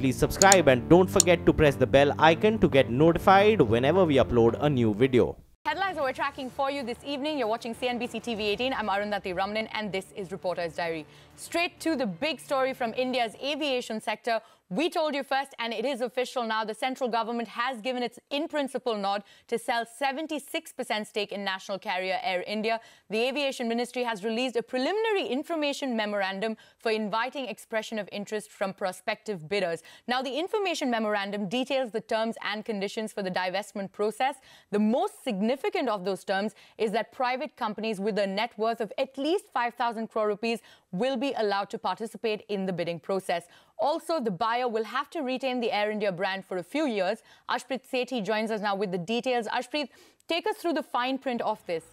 Please subscribe and don't forget to press the bell icon to get notified whenever we upload a new video. Headlines that we're tracking for you this evening. You're watching CNBC TV18. I'm Arundhati Ramanan and this is Reporter's Diary. Straight to the big story from India's aviation sector. We told you first, and it is official now, the central government has given its in-principle nod to sell 76% stake in national carrier Air India. The Aviation Ministry has released a preliminary information memorandum for inviting expression of interest from prospective bidders. Now, the information memorandum details the terms and conditions for the divestment process. The most significant of those terms is that private companies with a net worth of at least 5,000 crore rupees will be allowed to participate in the bidding process. Also, the buyer will have to retain the Air India brand for a few years. Ashpreet Sethi joins us now with the details. Ashpreet, take us through the fine print of this.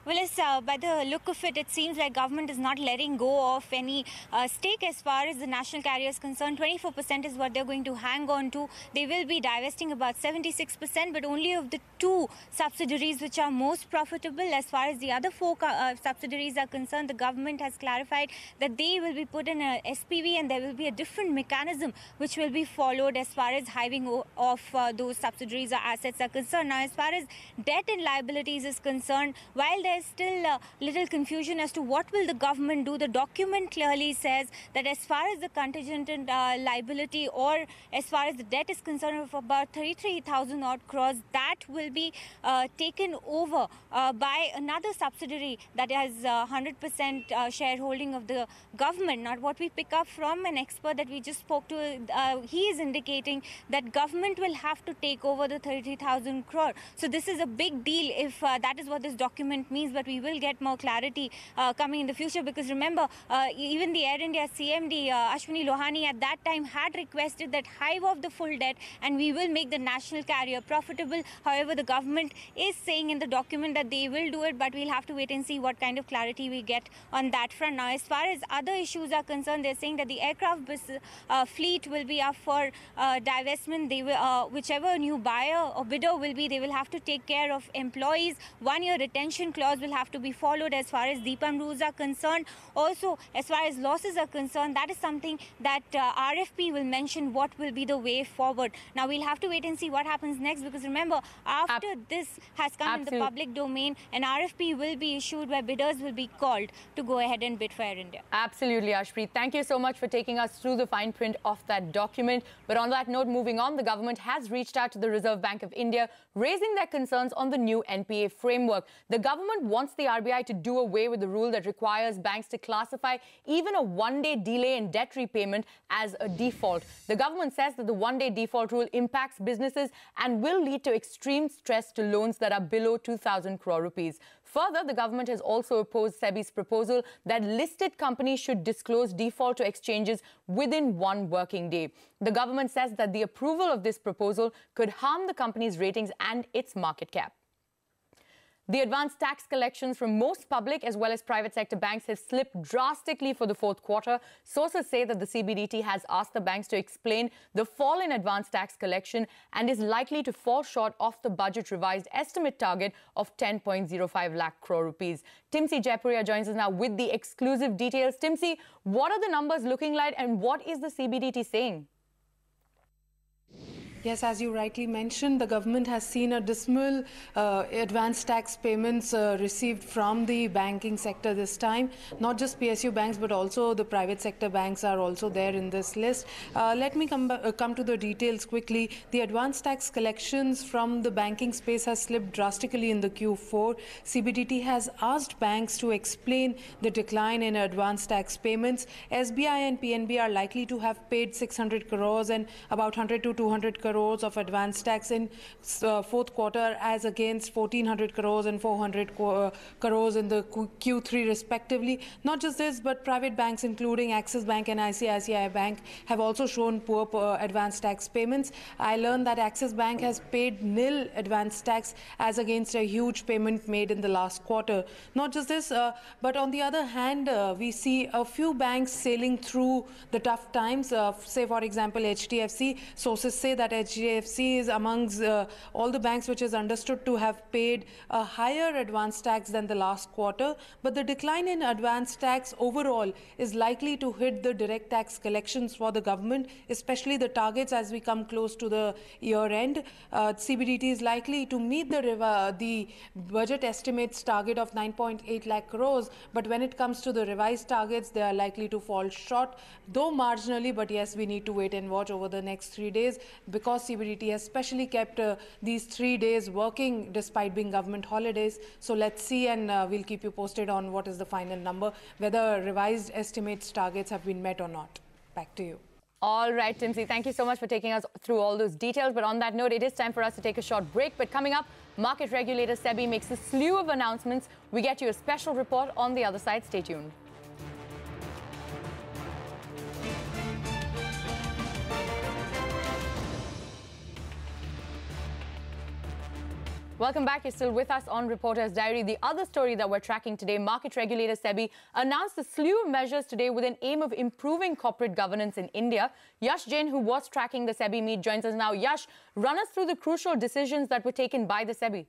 Well, by the look of it, it seems like government is not letting go of any stake as far as the national carrier is concerned. 24% is what they're going to hang on to. They will be divesting about 76%, but only of the two subsidiaries which are most profitable. As far as the other four subsidiaries are concerned, the government has clarified that they will be put in a SPV and there will be a different mechanism which will be followed as far as hiving off those subsidiaries or assets are concerned. Now, as far as debt and liabilities is concerned, while there's still little confusion as to what will the government do, the document clearly says that as far as the contingent and liability or as far as the debt is concerned of about 33,000 odd crores, that will be taken over by another subsidiary that has 100% shareholding of the government. Not what we pick up from an expert that we just spoke to, he is indicating that government will have to take over the 33,000 crore. So this is a big deal if that is what this document means, but we will get more clarity coming in the future, because remember, even the Air India CMD, Ashwini Lohani, at that time had requested that hive off the full debt and we will make the national carrier profitable. However, the government is saying in the document that they will do it, but we'll have to wait and see what kind of clarity we get on that front. Now, as far as other issues are concerned, they're saying that the aircraft fleet will be up for divestment. They will, whichever new buyer or bidder will be, they will have to take care of employees. 1-year retention clause will have to be followed as far as DPAM rules are concerned. Also, as far as losses are concerned, that is something that RFP will mention what will be the way forward. Now, we'll have to wait and see what happens next, because remember, after this has come in the public domain, an RFP will be issued where bidders will be called to go ahead and bid for Air India. Absolutely, Ashpreet. Thank you so much for taking us through the fine print of that document. But on that note, moving on, the government has reached out to the Reserve Bank of India, raising their concerns on the new NPA framework. The government wants the RBI to do away with the rule that requires banks to classify even a one-day delay in debt repayment as a default. The government says that the one-day default rule impacts businesses and will lead to extreme stress to loans that are below 2,000 crore rupees. Further, the government has also opposed SEBI's proposal that listed companies should disclose default to exchanges within 1 working day. The government says that the approval of this proposal could harm the company's ratings and its market cap. The advanced tax collections from most public as well as private sector banks have slipped drastically for the fourth quarter. Sources say that the CBDT has asked the banks to explain the fall in advanced tax collection and is likely to fall short of the budget revised estimate target of 10.05 lakh crore rupees. Timsi Jaipuria joins us now with the exclusive details. Timsi, what are the numbers looking like and what is the CBDT saying? Yes, as you rightly mentioned, the government has seen a dismal advanced tax payments received from the banking sector this time. Not just PSU banks, but also the private sector banks are also there in this list. Let me come to the details quickly. The advanced tax collections from the banking space has slipped drastically in the Q4. CBDT has asked banks to explain the decline in advanced tax payments. SBI and PNB are likely to have paid 600 crores and about 100 to 200 crores of advance tax in fourth quarter, as against 1,400 crores and 400 crores in the Q3 respectively. Not just this, but private banks including Axis Bank and ICICI Bank have also shown poor advance tax payments. I learned that Axis Bank has paid nil advance tax as against a huge payment made in the last quarter. Not just this, but on the other hand, we see a few banks sailing through the tough times. Say, for example, HDFC. Sources say that HDFC is amongst all the banks which is understood to have paid a higher advance tax than the last quarter, but the decline in advance tax overall is likely to hit the direct tax collections for the government, especially the targets as we come close to the year end. CBDT is likely to meet the budget estimates target of 9.8 lakh crores, but when it comes to the revised targets, they are likely to fall short, though marginally. But yes, we need to wait and watch over the next 3 days, because CBDT has specially kept these 3 days working despite being government holidays. So let's see, and we'll keep you posted on what is the final number, whether revised estimates targets have been met or not. Back to you. All right, Timsy, thank you so much for taking us through all those details. But on that note, it is time for us to take a short break. But coming up, market regulator SEBI makes a slew of announcements. We get you a special report on the other side. Stay tuned. Welcome back. You're still with us on Reporter's Diary. The other story that we're tracking today, market regulator SEBI announced a slew of measures today with an aim of improving corporate governance in India. Yash Jain, who was tracking the SEBI meet, joins us now. Yash, run us through the crucial decisions that were taken by the SEBI.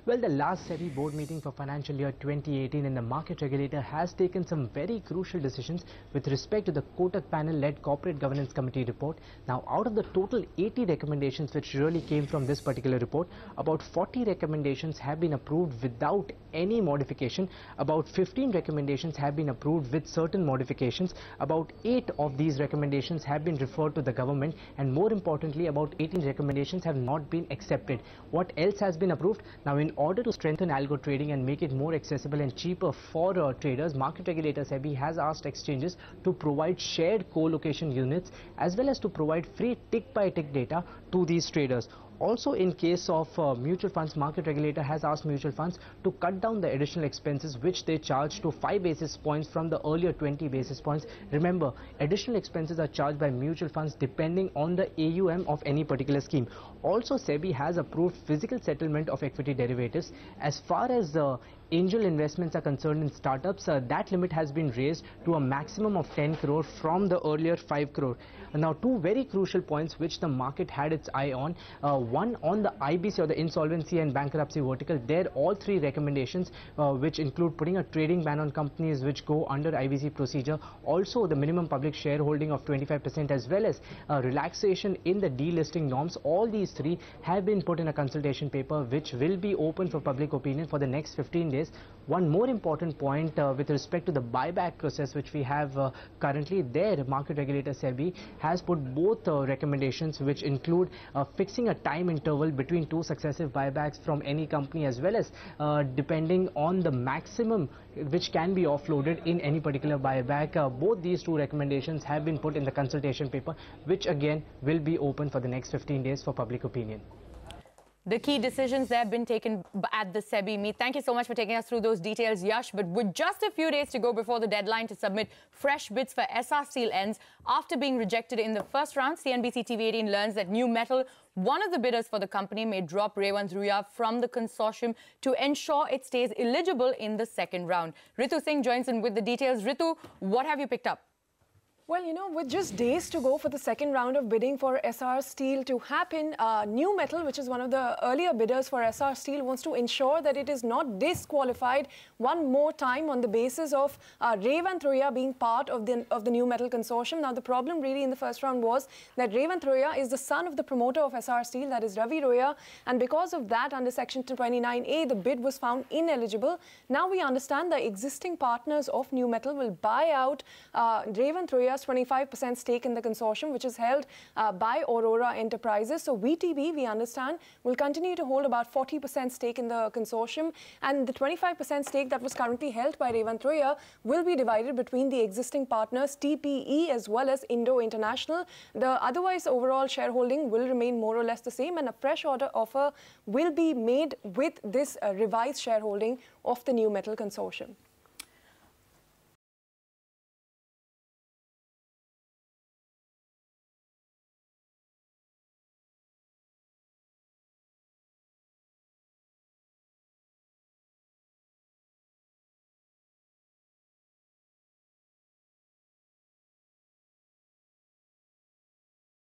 Well, the last SEBI board meeting for financial year 2018 and the market regulator has taken some very crucial decisions with respect to the Kotak panel-led Corporate Governance Committee report. Now, out of the total 80 recommendations which really came from this particular report, about 40 recommendations have been approved without any modification. About 15 recommendations have been approved with certain modifications. About 8 of these recommendations have been referred to the government, and more importantly, about 18 recommendations have not been accepted. What else has been approved? Now, in order to strengthen algo trading and make it more accessible and cheaper for traders, market regulator SEBI has asked exchanges to provide shared co-location units as well as to provide free tick-by-tick data to these traders. Also, in case of mutual funds, market regulator has asked mutual funds to cut down the additional expenses which they charge to 5 basis points from the earlier 20 basis points. Remember, additional expenses are charged by mutual funds depending on the AUM of any particular scheme. Also, SEBI has approved physical settlement of equity derivatives. As far as angel investments are concerned in startups, that limit has been raised to a maximum of 10 crore from the earlier 5 crore. Now, two very crucial points which the market had its eye on. One on the IBC, or the insolvency and bankruptcy vertical. There, all 3 recommendations which include putting a trading ban on companies which go under IBC procedure, also the minimum public shareholding of 25%, as well as relaxation in the delisting norms. All these 3 have been put in a consultation paper which will be open for public opinion for the next 15 days. One more important point with respect to the buyback process which we have currently, there market regulator SEBI has put both recommendations which include fixing a time interval between 2 successive buybacks from any company, as well as depending on the maximum which can be offloaded in any particular buyback. Both these 2 recommendations have been put in the consultation paper, which again will be open for the next 15 days for public opinion. The key decisions that have been taken at the SEBI meet. Thank you so much for taking us through those details, Yash. But with just a few days to go before the deadline to submit fresh bids for Essar Steel ends, after being rejected in the first round, CNBC TV18 learns that New Metal, one of the bidders for the company, may drop Revant Ruya from the consortium to ensure it stays eligible in the second round. Ritu Singh joins in with the details. Ritu, what have you picked up? Well, you know, with just days to go for the second round of bidding for Essar Steel to happen, New Metal, which is one of the earlier bidders for Essar Steel, wants to ensure that it is not disqualified one more time on the basis of Revant Ruya being part of the New Metal consortium. Now, the problem really in the first round was that Revant Ruya is the son of the promoter of Essar Steel, that is Ravi Ruya, and because of that, under Section 29A, the bid was found ineligible. Now we understand the existing partners of New Metal will buy out Revant Ruya 25% stake in the consortium, which is held by Aurora Enterprises. So VTB, we understand, will continue to hold about 40% stake in the consortium, and the 25% stake that was currently held by Revant Ruya will be divided between the existing partners TPE as well as Indo International. The otherwise overall shareholding will remain more or less the same, and a fresh order offer will be made with this revised shareholding of the New Metal consortium.